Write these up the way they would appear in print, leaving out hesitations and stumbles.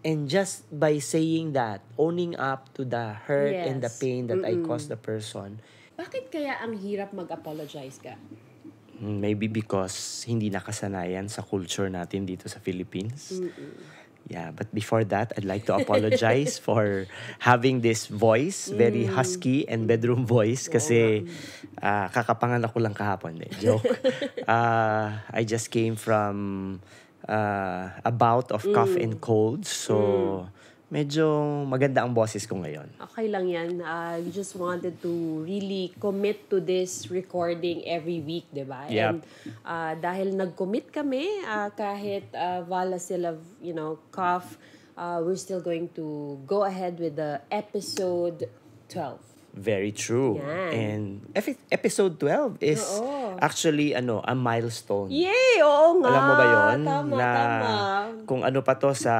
And just by saying that, owning up to the hurt and the pain that I caused the person. Bakit kaya ang hirap mag-apologize ka? Maybe because hindi nakasanayan sa culture natin dito sa Philippines. Yeah, but before that, I'd like to apologize for having this voice, very husky and bedroom voice kasi kakapanganak ko lang kahapon. Joke. I just came from a bout of cough and cold, so medyo maganda ang boses ko ngayon. Okay lang yan. We just wanted to really commit to this recording every week, di ba? Yep. And dahil nag-commit kami, kahit Vala still have, cough, we're still going to go ahead with the episode 12. Very true. Yan. And episode 12 is actually a milestone. Yay! Oo nga! Alam mo ba yon? Tama. Kung ano pa to sa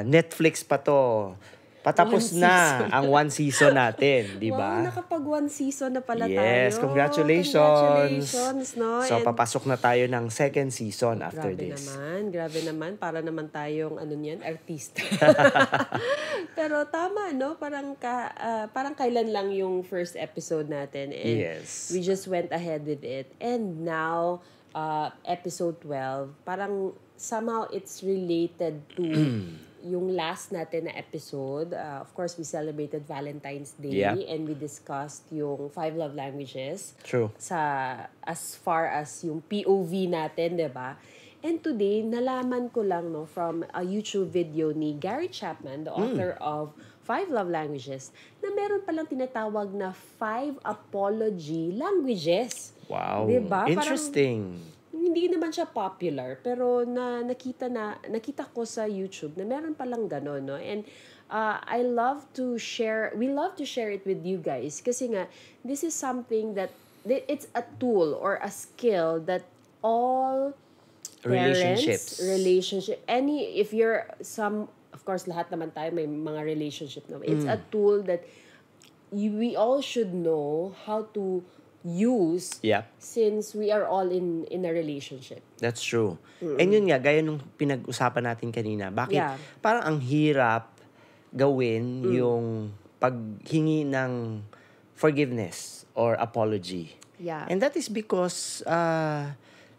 Netflix pa to. Patapos na ang one season natin, di ba? Wow, nakapag one season na pala tayo. Yes, congratulations. Congratulations, no? So, papasok na tayo ng second season after Grabe this. Grabe naman. Para naman tayong, artista. Pero tama, no? Parang kailan lang yung first episode natin. And Yes. we just went ahead with it. And now, episode 12, parang somehow it's related to yung last natin na episode. Of course, we celebrated Valentine's Day and we discussed yung 5 love languages. True. As far as yung POV natin, 'di ba? And today, nalaman ko lang from a YouTube video ni Gary Chapman, the author of 5 Love Languages, na meron palang tinatawag na 5 apology languages. Wow. Diba? Interesting. Hindi naman siya popular, pero nakita ko sa YouTube na meron palang gano'n, no? And we love to share it with you guys kasi nga, this is something that, it's a tool or a skill that all parents, if you're of course, lahat naman tayo may mga relationship naman. It's a tool that we all should know how to use since we are all in a relationship. That's true. And yun nga, gaya nung pinag-usapan natin kanina, bakit parang ang hirap gawin yung paghingi ng forgiveness or apology. Yeah. And that is because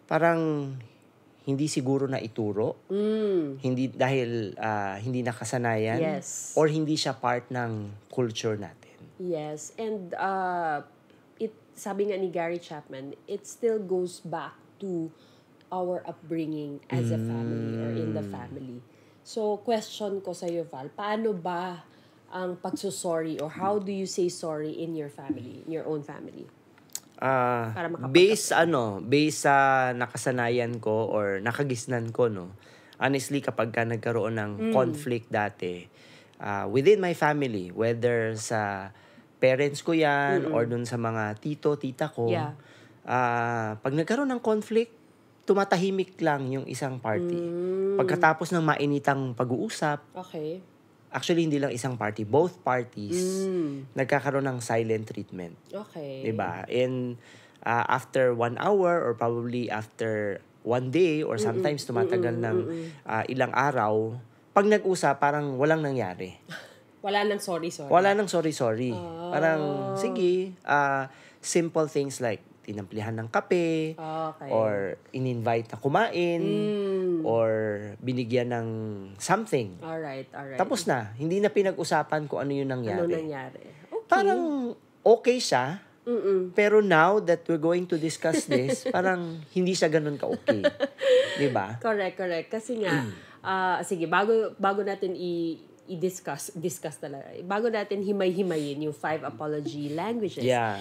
parang hindi siguro na ituro, hindi dahil hindi nakasanayan, or hindi siya part ng culture natin. Yes, and sabi nga ni Gary Chapman, it still goes back to our upbringing as a family or in the family. So, question ko sa iyo, Val, paano ba ang pagsusorry or how do you say sorry in your family, in your own family? Based sa nakasanayan ko or nakagisnan ko, no, honestly, kapag ka nagkaroon ng conflict dati, within my family, whether sa parents ko yan or dun sa mga tita ko, pag nagkaroon ng conflict, tumatahimik lang yung isang party. Pagkatapos ng mainitang pag-uusap, actually hindi lang isang party, both parties, nagkakaroon ng silent treatment. Okay. Diba? And after 1 hour or probably after 1 day or sometimes tumatagal ng ilang araw, pag nag-usap, parang walang nangyari. Wala nang sorry. Parang, sige, simple things like tinamplihan ng kape, or in-invite na kumain, or binigyan ng something. Alright. Tapos na, hindi na pinag-usapan kung ano yung nangyari. Okay. Parang okay siya, pero now that we're going to discuss this, parang hindi siya ganun ka-okay. Diba? Correct. Kasi nga, sige, bago natin i-discuss talaga. Bago natin himay-himayin yung 5 apology languages. Yeah.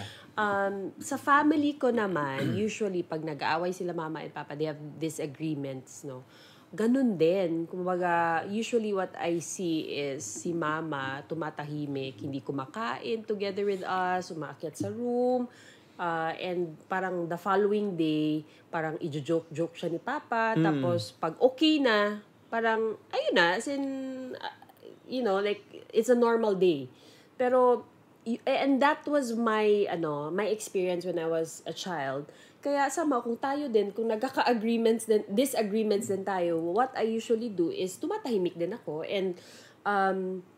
Sa family ko naman, usually pag nag-aaway sila mama and papa, they have disagreements, no? Ganun din. Kumbaga, usually what I see is si mama tumatahimik, hindi kumakain together with us, umakyat sa room, and parang the following day, parang i-joke siya ni papa, tapos pag okay na, parang, ayun na, as in, like, it's a normal day. Pero, and that was my experience when I was a child. Kaya sama kung tayo din, kung disagreements din tayo, what I usually do is tumatahimik din ako, and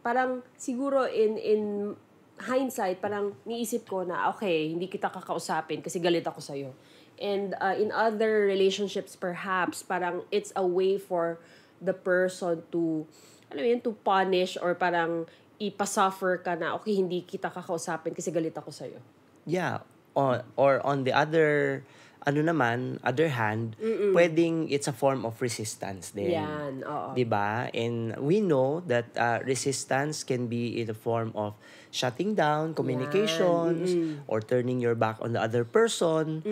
parang siguro in hindsight, parang niisip ko na okay, hindi kita kakausapin kasi galit ako sa'yo. And in other relationships perhaps, parang it's a way for the person to to punish or parang ipasuffer ka na okay, hindi kita kakausapin kasi galit ako sa'yo. Yeah. Or on the other other hand, pwedeng it's a form of resistance din. Yan, oo. 'Di ba? And we know that resistance can be in the form of shutting down communications or turning your back on the other person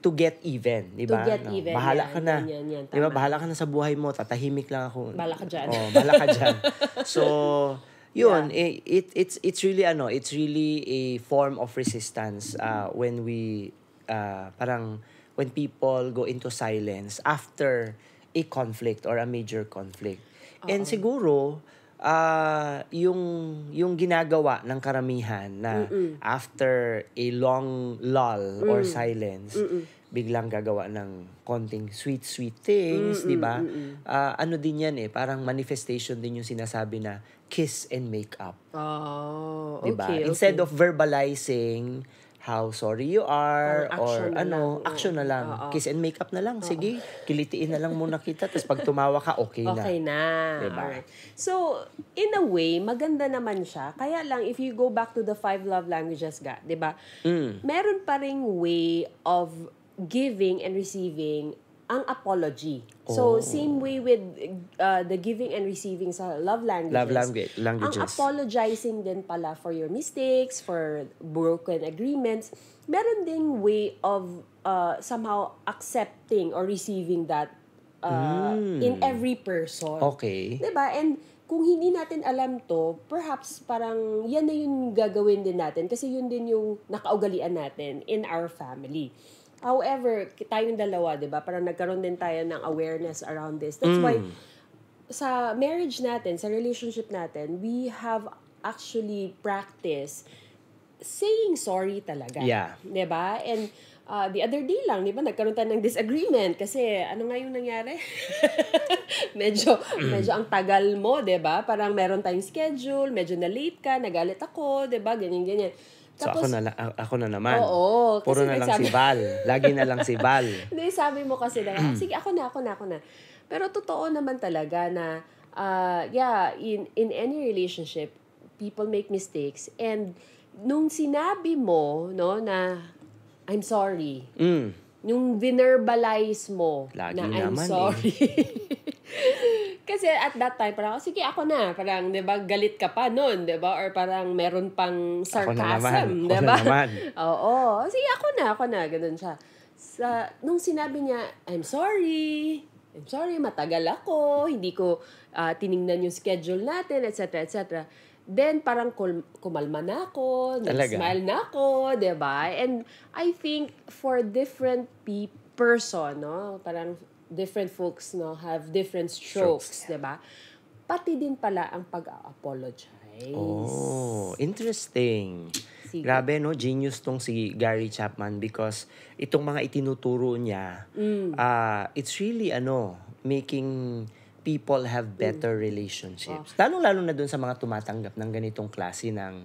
to get even, 'di ba? To get even. Bahala ka na. Yan, 'Di ba? tama. Bahala ka na sa buhay mo, tatahimik lang ako. Bahala ka dyan. Bahala ka dyan. So, yun, it's really a form of resistance when we when people go into silence after a conflict or a major conflict. And siguro yung ginagawa ng karamihan na after a long lull or silence, biglang gagawa ng konting sweet things, 'di ba? Ano din 'yan parang manifestation din yung sinasabi na kiss and make up. Oh, Diba? okay. Instead of verbalizing how sorry you are or action na lang. Kiss and make up na lang. Sige, kilitiin na lang muna kita. Tapos pag tumawa ka, okay na. Okay na. Diba? Alright. So, in a way, maganda naman siya. Kaya lang, if you go back to the 5 love languages, di ba? Meron pa ring way of giving and receiving ang apology. So, same way with the giving and receiving sa love languages. Languages. Ang apologizing din pala for your mistakes, for broken agreements, meron ding way of somehow accepting or receiving that in every person. Okay. Diba? And kung hindi natin alam to, perhaps parang yan na yung gagawin din natin kasi yun din yung nakaugalian natin in our family. However, tayong dalawa, 'di ba? Parang nagkaroon din tayo ng awareness around this. That's why sa marriage natin, sa relationship natin, we have actually practiced saying sorry talaga. Yeah. 'Di ba? And the other day lang, 'di ba, nagkaroon tayo ng disagreement kasi ano nga yung nangyari? medyo ang tagal mo, 'di ba? Parang meron tayong schedule, medyo na late ka, nagalit ako, 'di ba? Ganyan. Tapos, so ako na naman. Oo. Puro na lang si Val. Lagi na lang si Val. Hindi, sabi mo kasi na, sige, ako na. Pero totoo naman talaga na, in any relationship, people make mistakes. And nung sinabi mo, no, na, I'm sorry. Nung verbalize mo lagi na I'm sorry. Kasi at that time, parang, sige, ako na. Parang, di ba, galit ka pa nun, di ba? Or parang meron pang sarcasm, di ba? Oo. Sige, ako na. Ganun siya. Nung sinabi niya, I'm sorry, matagal ako, hindi ko tiningnan yung schedule natin, etc. Then, parang kumalma na ako, nag-smile na ako, di ba? And I think for different person, no? Parang different folks, no, have different strokes, di ba? Pati din pala ang pag-apologize. Oh, interesting. Sige. Grabe, no? Genius tong si Gary Chapman because itong mga itinuturo niya, it's really, making people have better relationships. Lalo-lalo na dun sa mga tumatanggap ng ganitong klase ng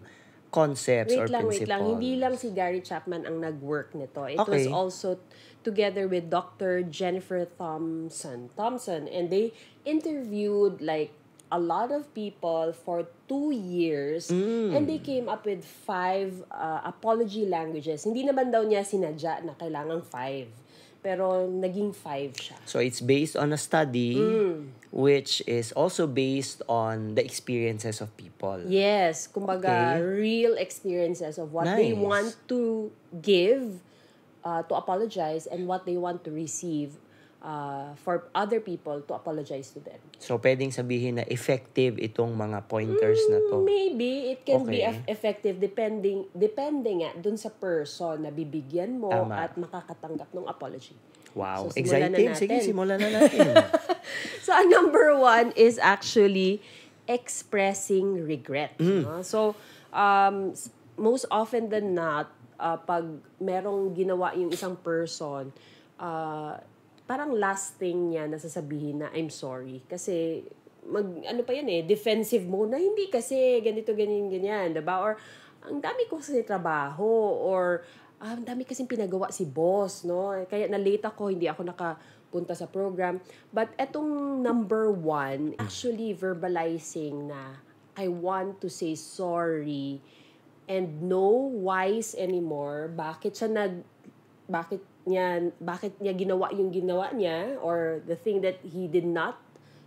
concepts or principles. Wait lang. Hindi lang si Gary Chapman ang nag-work nito. It was also together with Dr. Jennifer Thompson. And they interviewed like a lot of people for 2 years. And they came up with 5 apology languages. Hindi naman daw niya sinadya na kailangang 5. Pero naging 5 siya. So it's based on a study which is also based on the experiences of people. Yes, kumbaga real experiences of what they want to give, to apologize, and what they want to receive for other people to apologize to them. So pwedeng sabihin na effective itong mga pointers na to. Maybe it can be effective depending nga dun sa person na bibigyan mo at makakatanggap ng apology. Wow, so, exciting. Sige, simulan na natin. So, number 1 is actually expressing regret. No? So, most often than not, pag merong ginawa yung isang person, parang last thing niya nasasabihin na, I'm sorry. Kasi, ano pa yan defensive mode na, hindi kasi ganito, ganyan, diba? Or, ang dami ko kasi trabaho, or, ang dami kasing pinagawa si boss, no? Kaya na-late ako, hindi ako nakapunta sa program. But etong number 1, actually verbalizing na I want to say sorry and no whys anymore. Bakit niya ginawa yung ginawa niya, or the thing that he did not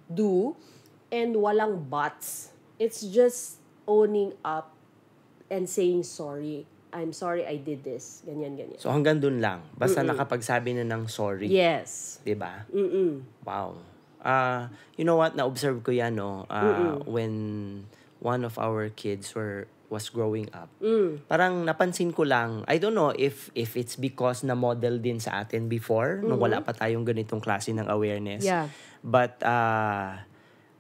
do, and walang buts. It's just owning up and saying sorry. I'm sorry I did this. Ganyan. So hanggang dun lang. Basta nakapagsabi na ng sorry. Yes. 'Di ba? Wow. You know what? Na-observe ko 'yan, no? When one of our kids was growing up. Parang napansin ko lang, I don't know if it's because na model din sa atin before, nung wala pa tayong ganitong klase ng awareness. Yeah. But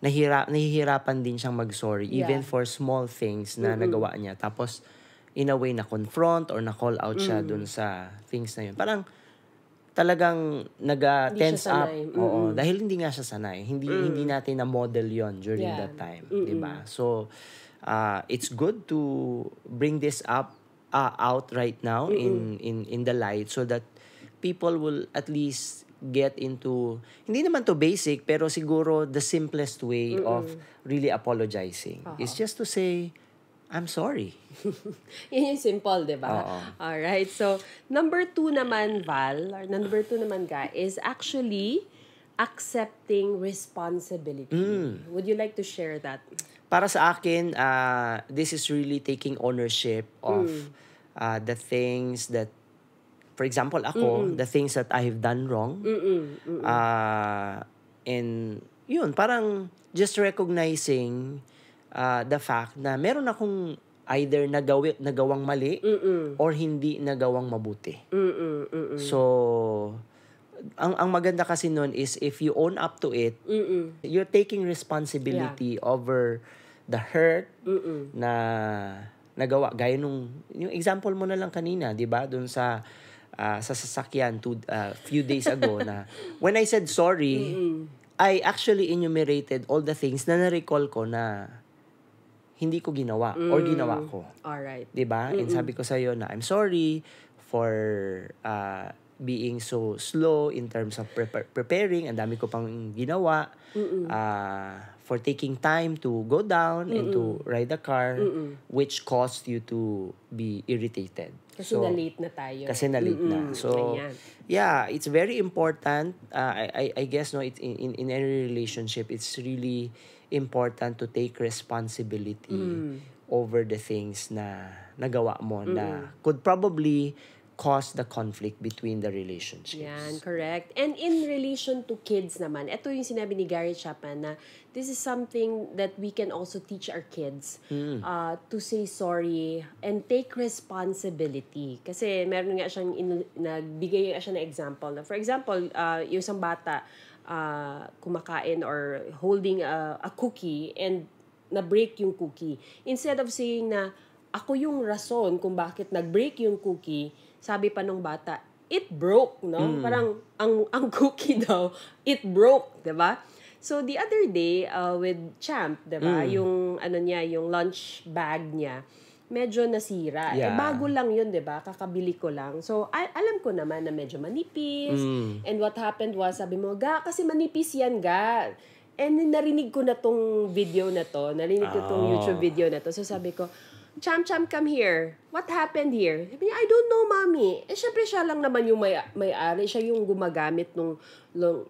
nahihirapan din siyang mag-sorry even for small things na nagawa niya. Tapos in a way na confront or na call out siya dun sa things na yun. Parang talagang tense up. Oo, dahil hindi nga siya sanay. Hindi natin na model yon during that time, 'di ba? So it's good to bring this up out right now in the light, so that people will at least get into, hindi naman to basic, pero siguro the simplest way of really apologizing is just to say, I'm sorry. Yun yung simple, di ba? Alright. So, number 2 naman, Val, or number 2 naman, Ga, is actually accepting responsibility. Would you like to share that? Para sa akin, this is really taking ownership of the things that, for example, ako, the things that I have done wrong. And yun, parang just recognizing the fact na meron akong either nagawang mali or hindi nagawang mabuti. So, ang maganda kasi nun is if you own up to it, you're taking responsibility over the hurt na nagawa. Gaya yung example mo na lang kanina, di ba? Doon sa sasakyan few days ago na when I said sorry, I actually enumerated all the things na na-recall ko na hindi ko ginawa or ginawa ko. Alright. 'Di ba? And sabi ko sa iyo na I'm sorry for being so slow in terms of preparing. Ang dami ko pang ginawa. For taking time to go down and to ride the car, which caused you to be irritated. Kasi na-late na tayo. Kasi na-late na. So, yeah, it's very important. I guess, no, it's in any relationship, it's really important to take responsibility over the things na nagawa mo na could probably cause the conflict between the relationships. Yan, correct. And in relation to kids naman, ito yung sinabi ni Gary Chapman na this is something that we can also teach our kids to say sorry and take responsibility. Kasi meron nga siyang nagbigay nga siya ng example na, for example, yung isang bata kumakain or holding a cookie and na-break yung cookie. Instead of saying na ako yung rason kung bakit nag-break yung cookie, sabi pa nung bata, it broke, no? Parang ang cookie daw, it broke, 'di ba? So the other day with Champ, 'di ba? Yung yung lunch bag niya, medyo nasira. Yeah. Bago lang 'yun, 'di ba? Kakabili ko lang. So alam ko naman na medyo manipis. And what happened was, sabi mo, "Ga, kasi manipis 'yan, ga." And narinig ko na tong video na to. Narinig ko tong YouTube video na to. So sabi ko, Cham, come here. What happened here? Sabi niya, I don't know, mommy. Syempre siya lang naman yung may-ari. Siya yung gumagamit ng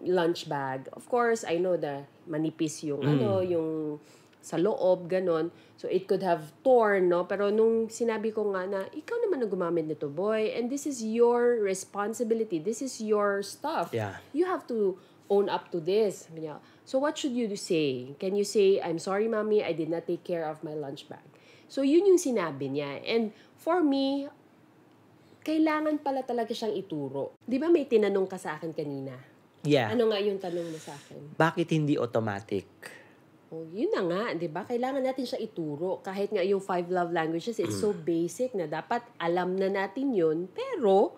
lunch bag. Of course, I know na manipis yung yung sa loob, ganon. So, it could have torn, no? Pero nung sinabi ko nga na, ikaw naman ang gumamit nito, boy. And this is your responsibility. This is your stuff. Yeah. You have to own up to this. Sabi niya, so, what should you say? Can you say, I'm sorry, mommy, I did not take care of my lunch bag? So, yun yung sinabi niya. And for me, kailangan pala talaga siyang ituro. Di ba may tinanong ka sa akin kanina? Yeah. Ano nga yung tanong mo sa akin? Bakit hindi automatic Oh, yun na nga, 'di ba? Kailangan natin siya ituro. Kahit nga yung 5 love languages, it's so basic na dapat alam na natin yun. Pero,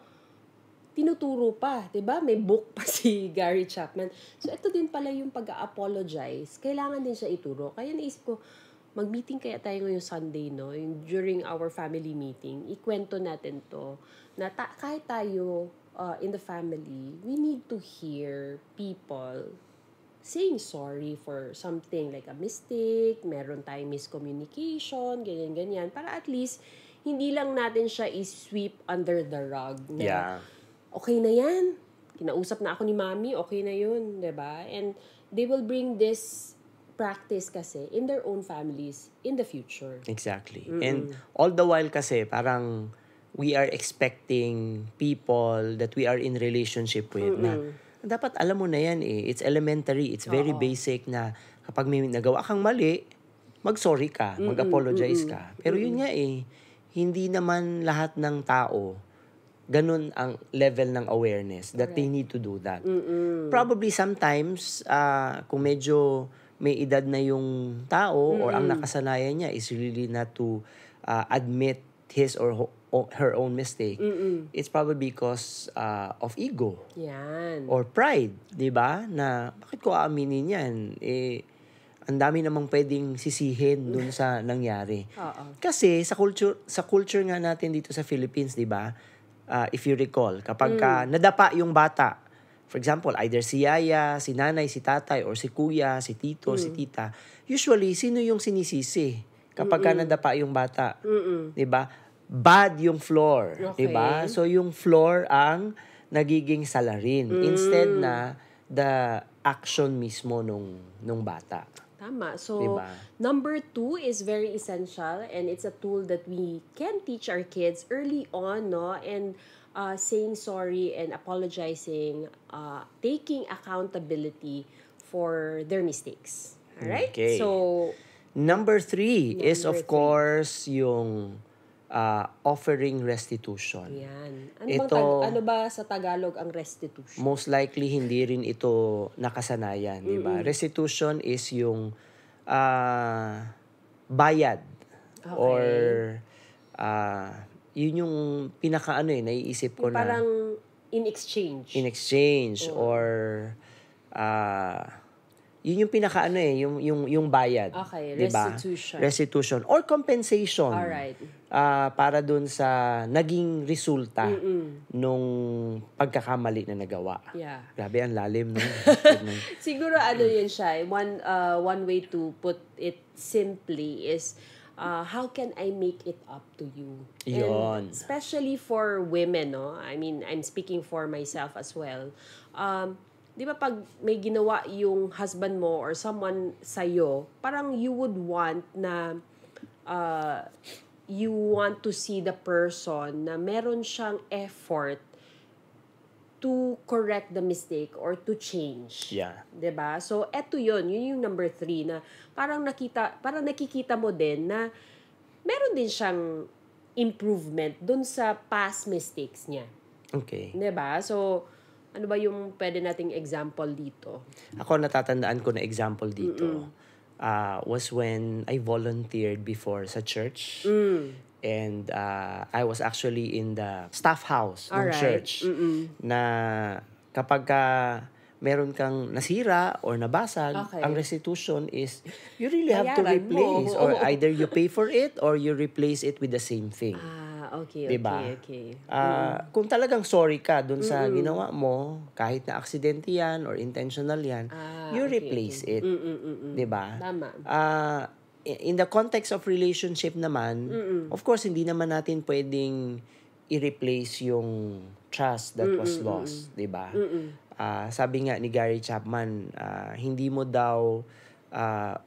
tinuturo pa, 'di ba? May book pa si Gary Chapman. So, ito din pala yung pag-apologize. Kailangan din siya ituro. Kaya naisip ko, mag-meeting kaya tayo ngayong Sunday, no? Yung during our family meeting, ikwento natin to. Na kahit tayo in the family, we need to hear people saying sorry for something like a mistake, meron tayong miscommunication, ganyan-ganyan. Para at least, hindi lang natin siya i-sweep under the rug. Na, Yeah. okay na yan. Kinausap na ako ni Mami, okay na yun, 'di ba? And they will bring this practice kasi in their own families in the future. Exactly. And all the while kasi parang we are expecting people that we are in relationship with na dapat alam mo na yan eh. It's elementary. It's very basic na kapag may nagawa kang mali, mag-sorry ka, mag-apologize ka. Pero yun nga eh, hindi naman lahat ng tao ganun ang level ng awareness that they need to do that. Probably sometimes, kung medyo may edad na yung tao or ang nakasanayan niya is really not to admit his or her own mistake, it's probably because of ego. Yan. Or pride, 'di ba? Na bakit ko aaminin 'yan? Eh ang dami namang pwedeng sisihin dun sa nangyari. Kasi sa culture nga natin dito sa Philippines, 'di ba? If you recall, kapag nadapa yung bata, for example, either si yaya, si nanay, si tatay, or si kuya, si tito, si tita, usually sino yung sinisisi kapag nadapa yung bata? 'Di ba? Bad yung floor, Okay. 'di ba? So yung floor ang nagiging salarin instead na the action mismo nung bata. Tama. So, Diba? number 2 is very essential and it's a tool that we can teach our kids early on, no? And saying sorry and apologizing, taking accountability for their mistakes. Alright? Okay. So, Number 3 is Number of three. course yung offering restitution. yan. Ito- Ano ba sa Tagalog ang restitution? Most likely hindi rin ito nakasanayan, 'di ba? Restitution is yung bayad Okay. or yun yung pinakaano naiisip ko na Parang in exchange. in exchange or yun yung pinakaano yung bayad. Okay, 'di ba? restitution. Restitution or compensation. Alright. Para dun sa naging resulta nung pagkakamali na nagawa. Yeah. Grabe, ang lalim, no? Siguro ano yun siya, one way to put it simply is how can I make it up to you? Yun. And especially for women, no? I mean, I'm speaking for myself as well. Di ba pag may ginawa yung husband mo or someone sa'yo, parang you would want na you want to see the person na meron siyang effort to correct the mistake or to change. Yeah. 'Di ba? So eto 'yun yung number 3 na parang nakikita mo din na meron din siyang improvement dun sa past mistakes niya. Okay. 'Di ba? So ano ba yung pwede nating example dito? Ako natatandaan ko na example dito was when I volunteered before sa church. And I was actually in the staff house ng Alright. church na kapag meron kang nasira or nabasag, Okay. ang restitution is you really have to Bayaran mo. replace or either you pay for it or you replace it with the same thing. Okay, Diba? okay. Kung talagang sorry ka dun sa ginawa mo, kahit na aksidente yan or intentional yan, you okay, replace it. 'Di ba? Tama. In the context of relationship naman, of course, hindi naman natin pwedeng i-replace yung trust that was lost, 'di ba? Sabi nga ni Gary Chapman, hindi mo daw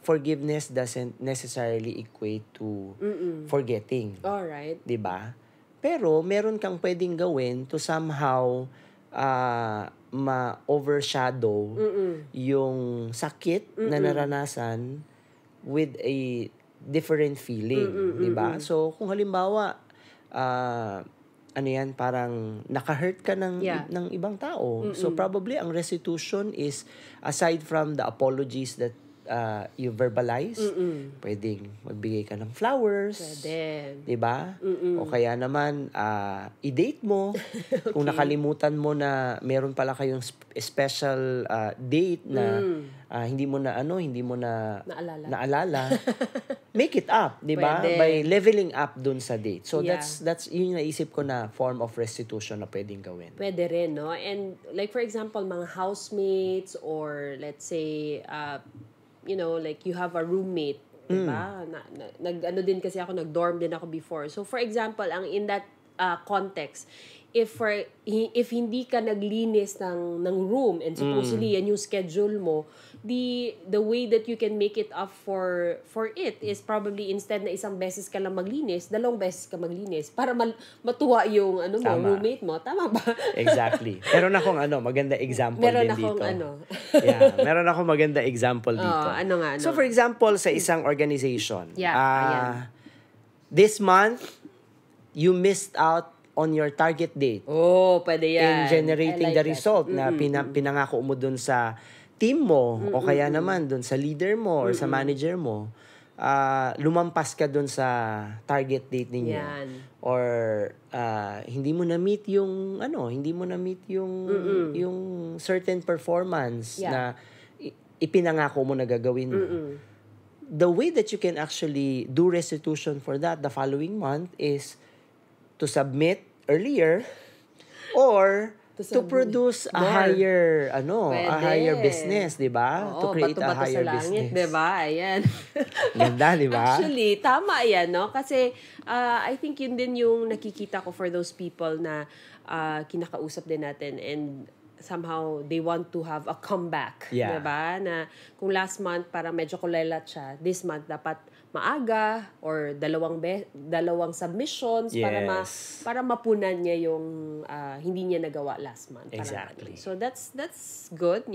forgiveness doesn't necessarily equate to forgetting. Alright. 'Di ba? Pero meron kang pwedeng gawin to somehow ma-overshadow yung sakit na naranasan with a different feeling, 'di ba? So kung halimbawa ano yan, parang naka-hurt ka ng ibang tao. So probably ang restitution is aside from the apologies that you verbalize. Pwedeng magbigay ka ng flowers. Pwede. 'Di ba? O kaya naman i-date mo. Kung nakalimutan mo na meron pala kayong special date na hindi mo na naalala. Make it up, 'di ba? Pwede. By leveling up dun sa date. So Yeah. that's yun yung naisip ko na form of restitution na pwedeng gawin. Pwede rin, no? And like for example, mga housemates or let's say, like you have a roommate, diba? Nag-ano din kasi ako, nag-dorm din ako before. So for example, in that context, if hindi ka naglinis ng room and supposedly yan yung schedule mo, the way that you can make it up for it is probably instead na isang beses ka lang maglinis, 2 beses ka maglinis para matuwa yung roommate mo. Tama ba? Exactly. Meron akong maganda example din dito. Meron akong maganda example dito. Ano? So for example, sa isang organization, ayan. This month you missed out on your target date. Oh, pwede In yan. generating the result na pinangako mo dun sa team mo o kaya naman dun sa leader mo or sa manager mo. Lumampas ka dun sa target date ninyo. Yan. Or hindi mo na-meet yung yung certain performance na ipinangako mo na gagawin mo. The way that you can actually do restitution for that the following month is to submit earlier or to produce a higher business, 'di ba? To create a higher bato sa langit, business. 'di ba? Ayan. Ganda, 'di ba? Actually, tama 'yan, no? Kasi I think yun din yung nakikita ko for those people na kinakausap din natin and somehow they want to have a comeback, 'di ba? Na kung last month para medyo kulelat siya, this month dapat maaga or dalawang submissions para mapunan niya yung hindi niya nagawa last month. Exactly. So that's good,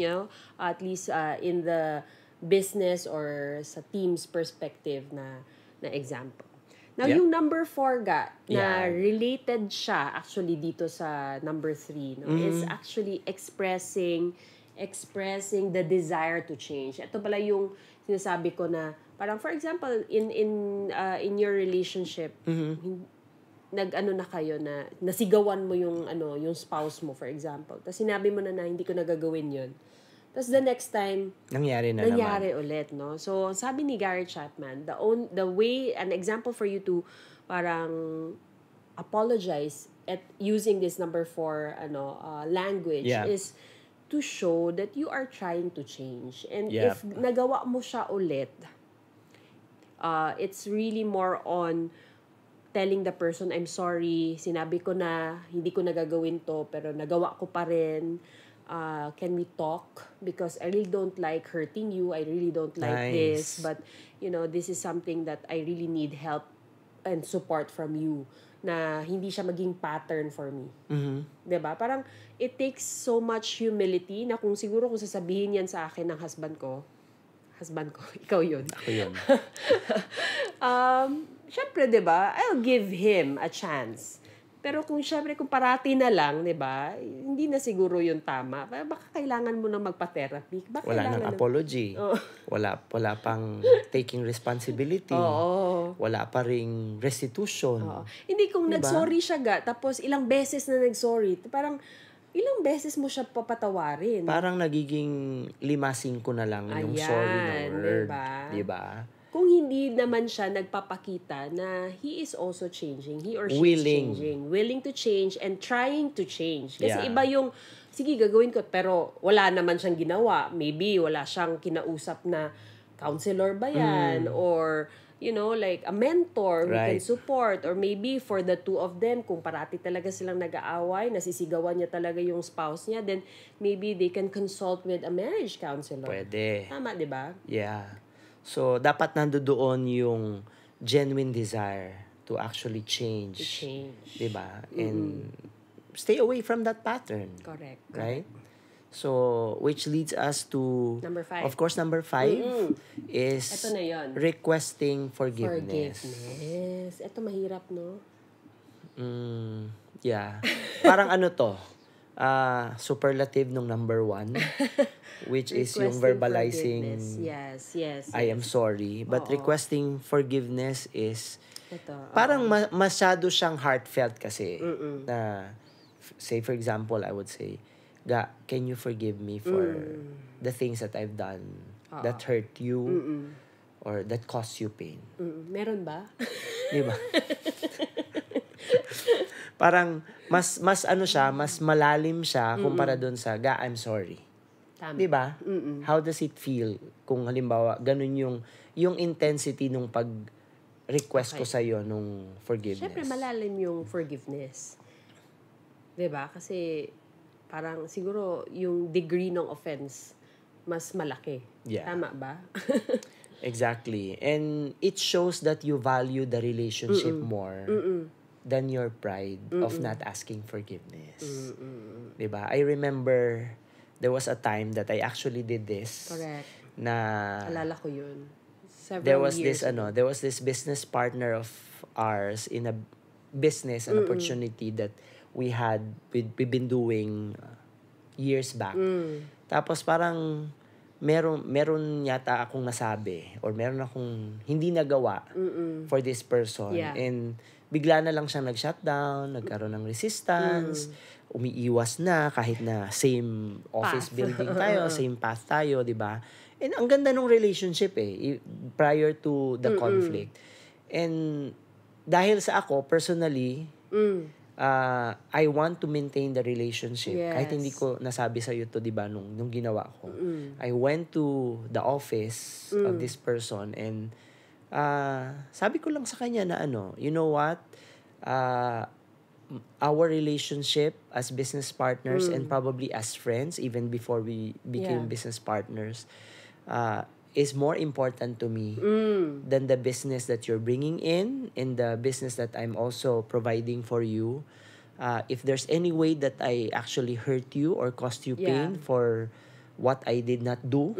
at least in the business or sa team's perspective na example. Now, yung number 4 na related siya actually dito sa number 3, is actually expressing the desire to change. Ito pala yung sinasabi ko na parang for example in your relationship, nag-ano na kayo na nasigawan mo yung spouse mo for example. Tapos sinabi mo na hindi ko nagagawin 'yon. Tapos the next time nangyari ulit, no? So sabi ni Gary Chapman, the way, an example for you to parang apologize at using this number 4 language is to show that you are trying to change. And if nagawa mo siya ulit, it's really more on telling the person, I'm sorry, sinabi ko na hindi ko nagagawin to pero nagawa ko pa rin. Can we talk? Because I really don't like hurting you. I really don't like this. But, this is something that I really need help and support from you. Na hindi siya maging pattern for me. Diba? Parang, it takes so much humility na kung sasabihin yan sa akin ng husband ko, ikaw yun. Ako yun. Syempre, diba? I'll give him a chance. Pero kung parati na lang, 'di ba? Hindi na siguro 'yung tama. Baka kailangan mo na magpa-therapy. Wala nang apology. Wala pang taking responsibility. Wala pa ring restitution. Hindi kung nag-sorry siya tapos ilang beses na nag-sorry, parang ilang beses mo siya papatawarin. Parang nagiging 5-5 na lang yung sorry na word, 'di ba? Kung hindi naman siya nagpapakita na he is also changing, he or she is changing, willing to change and trying to change. Kasi iba yung, sige, gagawin ko, pero wala naman siyang ginawa. Maybe wala siyang kinausap na counselor ba yan? Or, like a mentor who can support. Or maybe for the two of them, kung parati talaga silang nag-aaway, nasisigawan niya talaga yung spouse niya, then maybe they can consult with a marriage counselor. Pwede. Tama, di ba? Yeah. So, dapat nandoon yung genuine desire to actually change. Diba? And stay away from that pattern. Correct. Right? So, which leads us to... Number 5. Of course, number 5 is ito na yun. Requesting forgiveness. Ito mahirap, no? Yeah. Parang ano to? superlative nung number 1, which is yung Requesting verbalizing, forgiveness. Yes. I am sorry. But Oo. requesting forgiveness is, Ito. parang masyado siyang heartfelt kasi. Na, say for example, I would say, can you forgive me for the things that I've done that hurt you or that caused you pain? Meron ba? Di ba? Parang mas ano siya, mas malalim siya kumpara doon sa I'm sorry. Tama. 'Di ba? How does it feel kung halimbawa ganun yung intensity nung pag-request ko sa iyo nung forgiveness? Siyempre, malalim yung forgiveness. 'Di ba? Kasi parang siguro yung degree ng offense mas malaki. Yeah. Tama ba? Exactly. And it shows that you value the relationship more than your pride of not asking forgiveness. 'Di ba? I remember there was a time that I actually did this. Correct. Na Alala ko yun. Several there was years this business partner of ours in a business, an opportunity that we've been doing years back. Tapos parang meron yata akong nasabi or meron akong hindi nagawa for this person. Yeah. And bigla na lang siyang nag-shutdown, nagkaroon ng resistance, umiiwas na kahit na same office building tayo, same path tayo, 'di ba? And ang ganda ng relationship prior to the conflict. And dahil sa ako personally, I want to maintain the relationship. Yes. Kahit hindi ko nasabi sa iyo to, 'di ba, nung ginawa ko. I went to the office of this person and sabi ko lang sa kanya na you know what? Our relationship as business partners and probably as friends, even before we became business partners, is more important to me than the business that you're bringing in and the business that I'm also providing for you. If there's any way that I actually hurt you or caused you pain for what I did not do,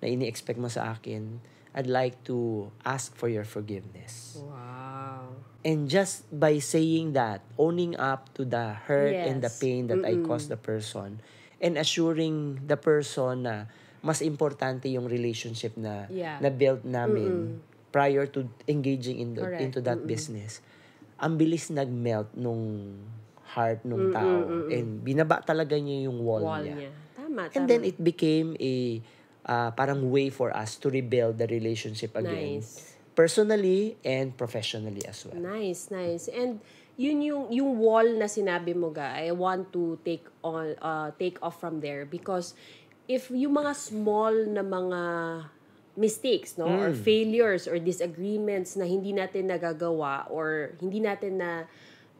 na ini-expect mo sa akin, I'd like to ask for your forgiveness. Wow. And just by saying that, owning up to the hurt and the pain that I caused the person, and assuring the person na mas importante yung relationship na built namin prior to engaging into that business. Ang bilis nag-melt nung heart nung tao. And binaba talaga niya yung wall niya. Tama. And then it became a parang way for us to rebuild the relationship again. Nice. Personally and professionally as well. Nice. And yun yung wall na sinabi mo, I want to take off from there because if yung mga small na mga mistakes, no, or failures or disagreements na hindi natin nagagawa or hindi natin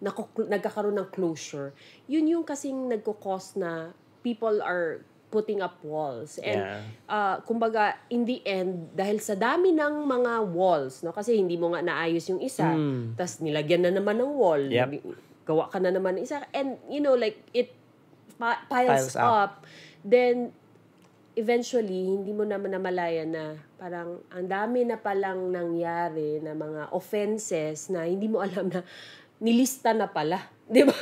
nagkakaroon ng closure, yun yung kasing nagko-cause na people are putting up walls. And kumbaga in the end, dahil sa dami ng mga walls, no, kasi hindi mo nga naayos yung isa, tas nilagyan na naman ng wall, gawa ka na naman ng isa, and like it piles up, then eventually hindi mo naman namalayan na parang ang dami na palang nangyari na mga offenses na hindi mo alam na nilista na pala. Di ba?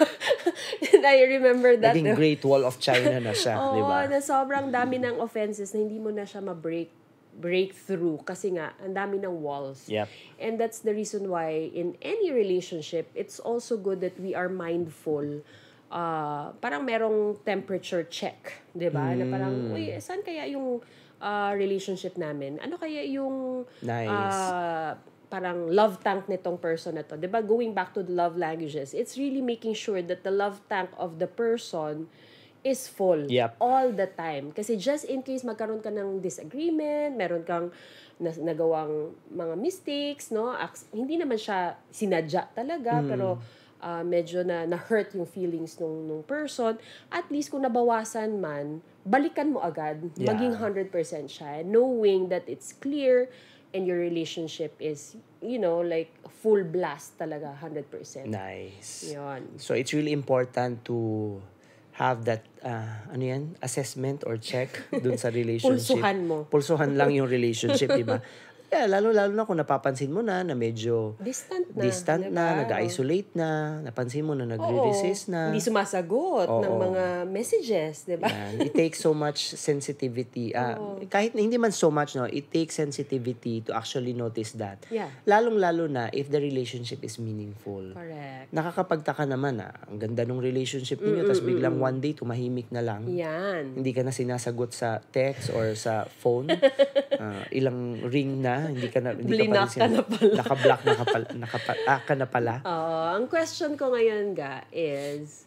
And I remember that. Naging Great Wall of China na siya. Di ba? Oo, na sobrang dami ng offenses na hindi mo na siya break through kasi nga, ang dami ng walls. Yep. And that's the reason why in any relationship, it's also good that we are mindful. Parang merong temperature check. Di ba? Na parang, uy, saan kaya yung relationship namin? Ano kaya yung parang love tank nitong person na to. Diba, going back to the love languages, it's really making sure that the love tank of the person is full all the time. Kasi just in case magkaroon ka ng disagreement, meron kang nagawang mga mistakes, no? Hindi naman siya sinadya talaga, pero medyo na-hurt yung feelings nung person. At least kung nabawasan man, balikan mo agad, maging 100% siya, knowing that it's clear and your relationship is, like full blast talaga, 100%. Nice. Yun. So it's really important to have that, assessment or check dun sa relationship. Pulsuhan mo. Pulsuhan lang yung relationship, di ba? Yeah, lalo-lalo na kung napapansin mo na medyo Distant distant diba? na, nag-isolate na, napansin mo na Oo. nagre-resist na. Hindi sumasagot ng Oo. mga messages, diba? Yan. It takes so much sensitivity. Kahit hindi man so much, no, it takes sensitivity to actually notice that. Yeah. Lalong-lalo na if the relationship is meaningful. Correct. Nakakapagtaka naman ang ganda ng relationship niyo, tapos biglang one day tumahimik na lang. Yan. Hindi ka na sinasagot sa text or sa phone. Ilang ring na, hindi ka na Blinak ka na pala. Naka-block ka na pala. Ang question ko ngayon is,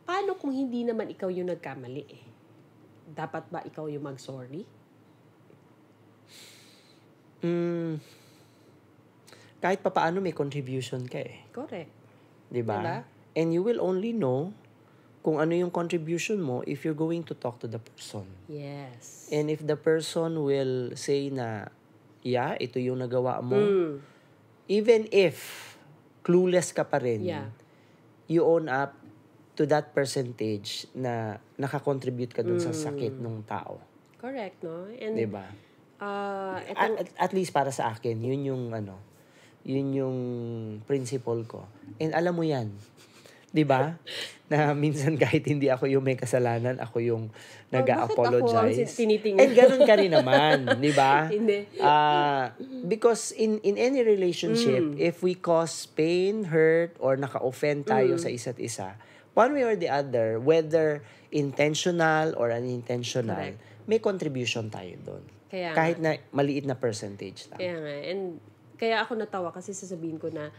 paano kung hindi naman ikaw yung nagkamali eh? Dapat ba ikaw yung mag-sorry? Kahit papaano may contribution ka eh. Correct. Diba? Diba? And you will only know kung ano yung contribution mo if you're going to talk to the person. Yes. And if the person will say na, yeah, ito yung nagawa mo, even if clueless ka pa rin, Yeah. you own up to that percentage na nakakontribute ka dun sa sakit ng tao. Correct, no? And, Diba? etong, At least para sa akin, yun yung principle ko. And alam mo yan, 'di ba? Na minsan kahit hindi ako yung may kasalanan, ako yung nag-a-apologize. Bakit ako ang tinitingnan? And ganun ka rin naman, 'di ba? Hindi. Because in any relationship, if we cause pain, hurt, or naka-offend tayo sa isa't isa, one way or the other, whether intentional or unintentional, Correct. may contribution tayo doon. Kaya Kahit na maliit na percentage lang. Kaya nga. And kaya ako natawa kasi sasabihin ko na,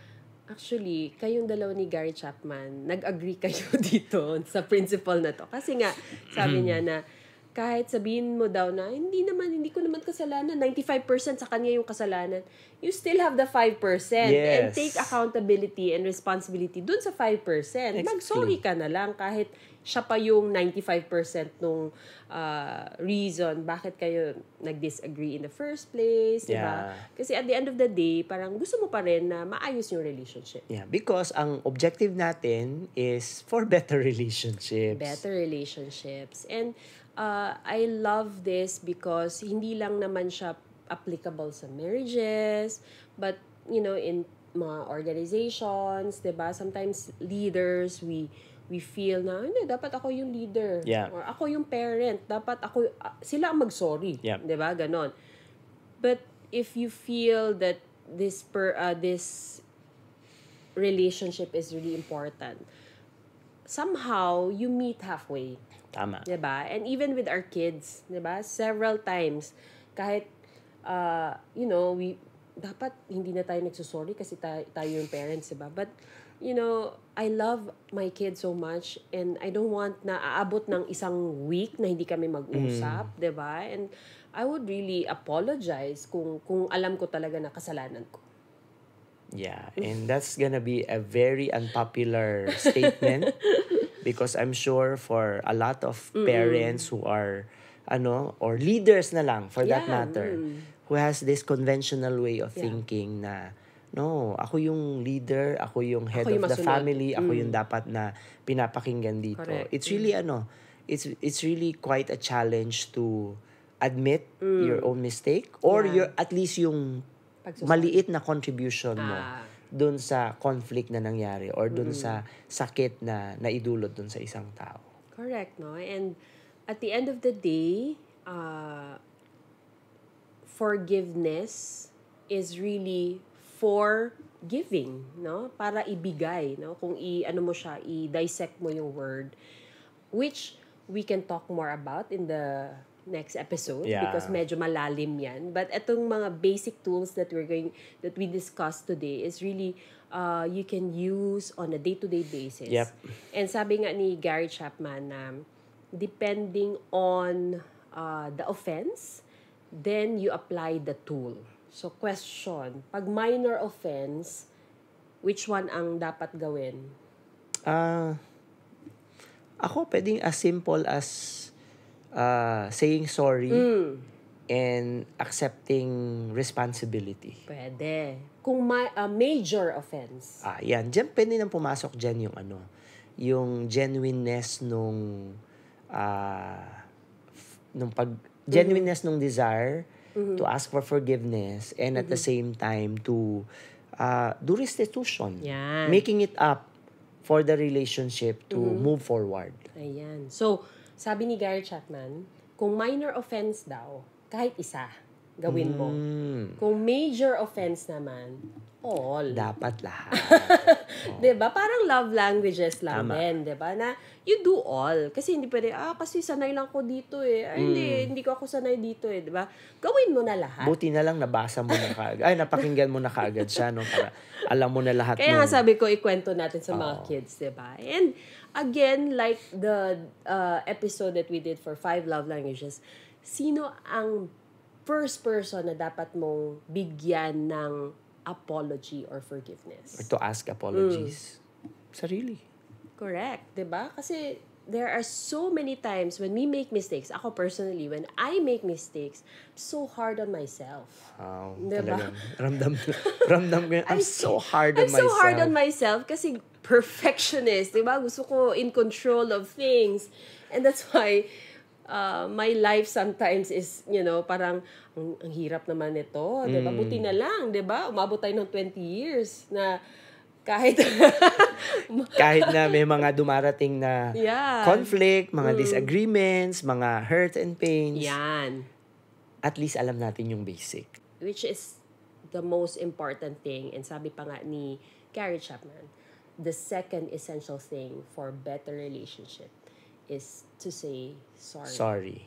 actually, kayong dalawa ni Gary Chapman, nag-agree kayo dito sa principle na to. Kasi nga, sabi niya na, kahit sabihin mo daw na, hindi ko naman kasalanan, 95% sa kanya yung kasalanan, you still have the 5%. And Yes. take accountability and responsibility dun sa 5%. Mag-sorry ka na lang kahit siya pa yung 95% nung reason bakit kayo nag-disagree in the first place, diba? Yeah. Kasi at the end of the day, parang gusto mo pa rin na maayos yung relationship. Yeah, because ang objective natin is for better relationships. Better relationships. And I love this because hindi lang naman siya applicable sa marriages, but, in mga organizations, diba? Sometimes leaders, we feel na, hindi, dapat ako yung leader. Yeah. Or ako yung parent. Dapat sila ang mag-sorry. Yeah. Diba? Ganon. But if you feel that this relationship is really important, somehow, you meet halfway. Tama. Diba? And even with our kids, diba? Several times, kahit, dapat hindi na tayo nagsusorry kasi tayo yung parents, diba? But, I love my kids so much and I don't want na aabot ng isang week na hindi kami mag-usap, diba? And I would really apologize kung alam ko talaga na kasalanan ko. Yeah, and that's gonna be a very unpopular statement because I'm sure for a lot of parents who are, or leaders na lang for that Yeah, matter, who has this conventional way of thinking na, no, ako yung leader, ako yung head Ako yung of the masunod. family, ako yung dapat na pinapakinggan dito. Correct. It's really, it's really quite a challenge to admit your own mistake or Yeah. at least yung Pagsusorry. maliit na contribution mo Ah. dun sa conflict na nangyari or dun sa sakit na naidulot dun sa isang tao. Correct, no? And at the end of the day, forgiveness is really for giving, no? Para ibigay, no? Kung i-dissect mo yung word, which we can talk more about in the next episode because medyo malalim yan. But etong mga basic tools that we discussed today is really you can use on a day-to-day basis. Yep. And sabi nga ni Gary Chapman na depending on the offense, then you apply the tool. So question, pag minor offense, which one ang dapat gawin? Ako pwedeng as simple as saying sorry and accepting responsibility. Pwede. Kung major offense. Yan. Diyan pwede nang pumasok dyan yung genuineness genuineness nung desire to ask for forgiveness, and at the same time to do restitution. Yan. Making it up for the relationship to move forward. Ayan. So, sabi ni Gary Chapman, kung minor offense daw, kahit isa, gawin mo. Kung major offense naman, all. Dapat lahat. 'Di ba? Parang love languages lang Tama. din, 'di ba? Na you do all. Kasi hindi pwede, kasi sanay lang ko dito eh. Ay, hindi ko ako sanay dito eh, 'di ba? Gawin mo na lahat. Buti na lang nabasa mo na kaagad. Ay, napakinggan mo na kaagad siya, no? Para alam mo na lahat. Kaya nga ng- sabi ko, ikwento natin sa mga kids, 'di ba? And again, like the episode that we did for 5 love languages, sino ang first person na dapat mong bigyan ng apology or forgiveness? Or to ask apologies. Sarili. Correct, 'di ba? Kasi there are so many times when we make mistakes. Ako personally, when I make mistakes, I'm so hard on myself. Wow, Diba? talagang ramdam ko yun. I'm so hard on I'm myself. so hard on myself kasi perfectionist, 'di ba? Gusto ko in control of things. And that's why my life sometimes is, parang ang hirap naman nito, 'di ba? Buti na lang, 'di ba? Umabot tayo ng 20 years na kahit Kahit na may mga dumarating na Yeah. conflict, mga disagreements, mga hurt and pains, yan, at least alam natin yung basic. which is the most important thing. And sabi pa nga ni Gary Chapman, the second essential thing for better relationship is to say sorry. Sorry.